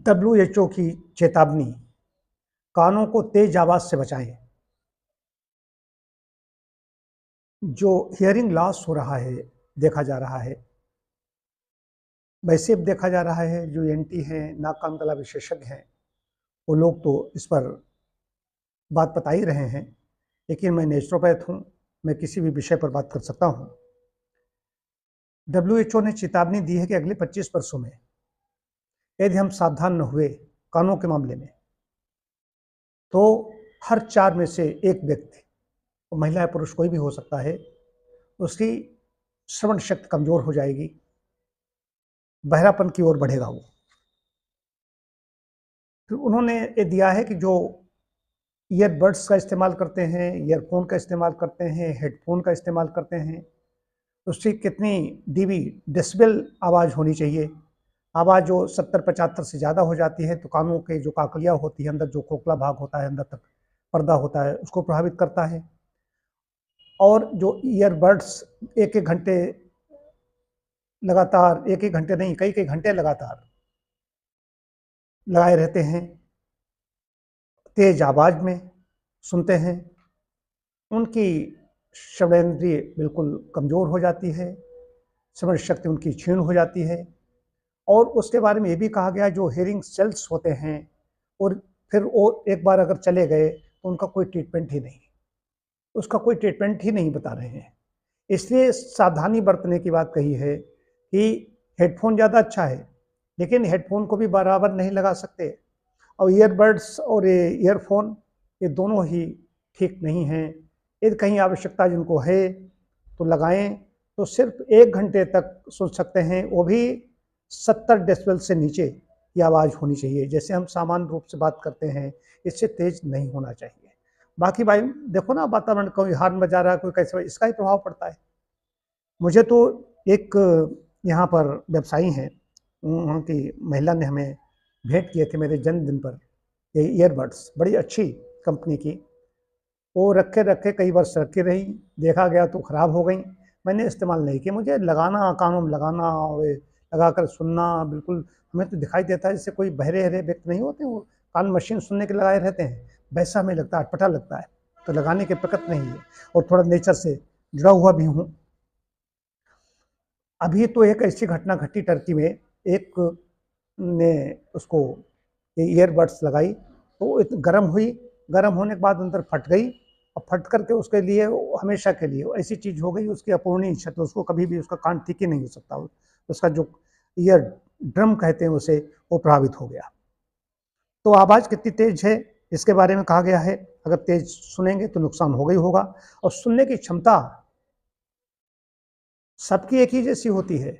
WHO की चेतावनी, कानों को तेज आवाज से बचाएं। जो हियरिंग लॉस हो रहा है, देखा जा रहा है, वैसे भी देखा जा रहा है। जो एनटी हैं, नाक कान गला विशेषज्ञ हैं, वो लोग तो इस पर बात बता ही रहे हैं, लेकिन मैं नेचुरोपैथ हूँ, मैं किसी भी विषय पर बात कर सकता हूँ। डब्ल्यूएचओ ने चेतावनी दी है कि अगले 25 वर्षों में यदि हम सावधान न हुए कानों के मामले में, तो हर 4 में से एक व्यक्ति, महिला या पुरुष कोई भी हो सकता है, उसकी श्रवण शक्ति कमजोर हो जाएगी, बहरापन की ओर बढ़ेगा वो। फिर उन्होंने ये दिया है कि जो ईयरबड्स का इस्तेमाल करते हैं, ईयरफोन का इस्तेमाल करते हैं, हेडफोन का इस्तेमाल करते हैं, उसकी कितनी डीबी डेसिबल आवाज़ होनी चाहिए। आवाज़ जो 70-75 से ज़्यादा हो जाती है तो कानों के जो काकलियाँ होती है, अंदर जो खोखला भाग होता है, अंदर तक पर्दा होता है, उसको प्रभावित करता है। और जो ईयरबड्स एक-एक घंटे लगातार, एक-एक घंटे नहीं, कई-कई घंटे लगातार लगाए रहते हैं, तेज आवाज़ में सुनते हैं, उनकी श्रवणेंद्रिय बिल्कुल कमज़ोर हो जाती है, श्रवण शक्ति उनकी क्षीण हो जाती है। और उसके बारे में ये भी कहा गया, जो हियरिंग सेल्स होते हैं और फिर वो एक बार अगर चले गए तो उनका कोई ट्रीटमेंट ही नहीं, उसका कोई ट्रीटमेंट ही नहीं बता रहे हैं। इसलिए सावधानी बरतने की बात कही है कि हेडफोन ज़्यादा अच्छा है, लेकिन हेडफोन को भी बराबर नहीं लगा सकते, और ईयरबड्स और ये ईयरफोन, ये दोनों ही ठीक नहीं हैं। यदि कहीं आवश्यकता जिनको है तो लगाएं, तो सिर्फ 1 घंटे तक सुन सकते हैं, वो भी 70 डेसिबल से नीचे की आवाज़ होनी चाहिए। जैसे हम सामान्य रूप से बात करते हैं, इससे तेज नहीं होना चाहिए। बाकी भाई देखो ना, वातावरण कोई हॉर्न बजा रहा है, कोई कैसे, इसका ही प्रभाव पड़ता है। मुझे तो एक यहाँ पर व्यवसायी हैं, वहाँ की महिला ने हमें भेंट किए थे मेरे जन्मदिन पर ये ईयरबड्स, बड़ी अच्छी कंपनी की। वो रखे रखे कई वर्ष रखी रही, देखा गया तो ख़राब हो गई। मैंने इस्तेमाल नहीं किया। मुझे लगाना, कानों में लगाना और लगा कर सुनना, बिल्कुल हमें तो दिखाई देता है जैसे कोई बहरे हरे व्यक्ति नहीं होते, वो कान मशीन सुनने के लगाए रहते हैं, वैसा हमें लगता है, अटपटा लगता है। तो लगाने के प्रकट नहीं है, और थोड़ा नेचर से जुड़ा हुआ भी हूँ। अभी तो एक ऐसी घटना घटी टर्की में, एक ने उसको ईयरबड्स लगाई तो गर्म हुई, गर्म होने के बाद अंदर फट गई, और फट करके उसके लिए हमेशा के लिए ऐसी चीज़ हो गई, उसकी अपूर्णीय क्षति, उसको कभी भी उसका कान ठीक ही नहीं हो सकता, उसका जो ईयर ड्रम कहते हैं उसे, वो प्रभावित हो गया। तो आवाज़ कितनी तेज है इसके बारे में कहा गया है, अगर तेज सुनेंगे तो नुकसान होगा ही होगा। और सुनने की क्षमता सबकी एक ही जैसी होती है।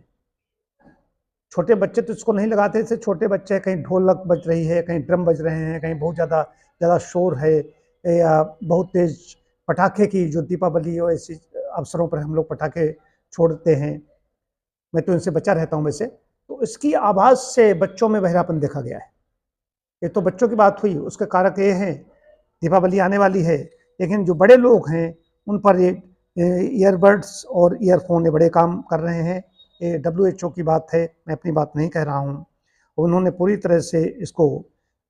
छोटे बच्चे तो इसको नहीं लगाते, जैसे छोटे बच्चे कहीं ढोलक बज रही है, कहीं ड्रम बज रहे हैं, कहीं बहुत ज़्यादा शोर है, या बहुत तेज पटाखे की, जो दीपावली और ऐसे अवसरों पर हम लोग पटाखे छोड़ते हैं, मैं तो इनसे बचा रहता हूँ वैसे। तो इसकी आवाज़ से बच्चों में बहरापन देखा गया है। ये तो बच्चों की बात हुई, उसके कारक ये हैं, दीपावली आने वाली है, लेकिन जो बड़े लोग हैं उन पर ये ईयरबड्स और ईयरफोन ये बड़े काम कर रहे हैं। ये डब्ल्यूएचओ की बात है, मैं अपनी बात नहीं कह रहा हूँ। उन्होंने पूरी तरह से इसको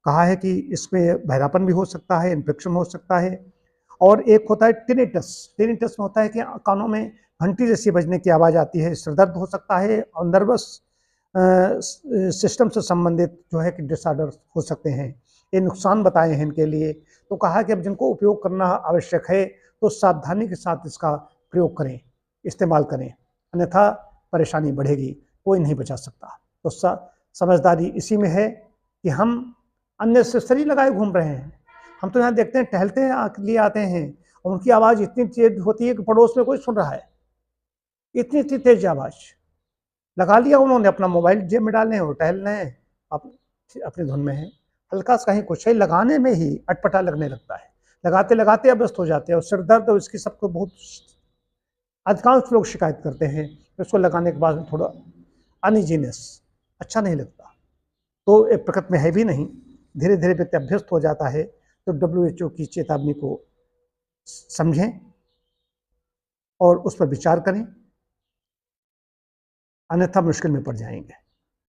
कहा है कि इसमें बहरापन भी हो सकता है, इन्फेक्शन हो सकता है। और एक होता है टिनिटस, टिनिटस में होता है कि कानों में घंटी जैसी बजने की आवाज़ आती है, सिर दर्द हो सकता है, और नर्वस सिस्टम से संबंधित जो है कि डिसऑर्डर हो सकते हैं। ये नुकसान बताए हैं इनके लिए। तो कहा कि अब जिनको उपयोग करना आवश्यक है तो सावधानी के साथ इसका प्रयोग करें, इस्तेमाल करें, अन्यथा परेशानी बढ़ेगी, कोई नहीं बचा सकता। तो समझदारी इसी में है कि हम अननेसेसरी लगाए घूम रहे हैं। हम तो यहाँ देखते हैं, टहलते हैं, लिए आते हैं, और उनकी आवाज़ इतनी तेज होती है कि पड़ोस में कोई सुन रहा है, इतनी इतनी तेज आवाज़ लगा लिया उन्होंने, अपना मोबाइल जेब में डाले हैं और टहल रहे हैं, अपनी धुन में है। हल्का सा कहीं कुछ है, लगाने में ही अटपटा लगने लगता है, लगाते लगाते अभ्यस्त हो जाते हैं। और सिर दर्द और इसकी सबको बहुत अधिकांश लोग शिकायत करते हैं, इसको लगाने के बाद थोड़ा अनइजीनेस, अच्छा नहीं लगता। तो एक प्रकृति में है भी नहीं, धीरे धीरे व्यक्ति अभ्यस्त हो जाता है। तो डब्ल्यूएचओ की चेतावनी को समझें और उस पर विचार करें, अन्यथा मुश्किल में पड़ जाएंगे।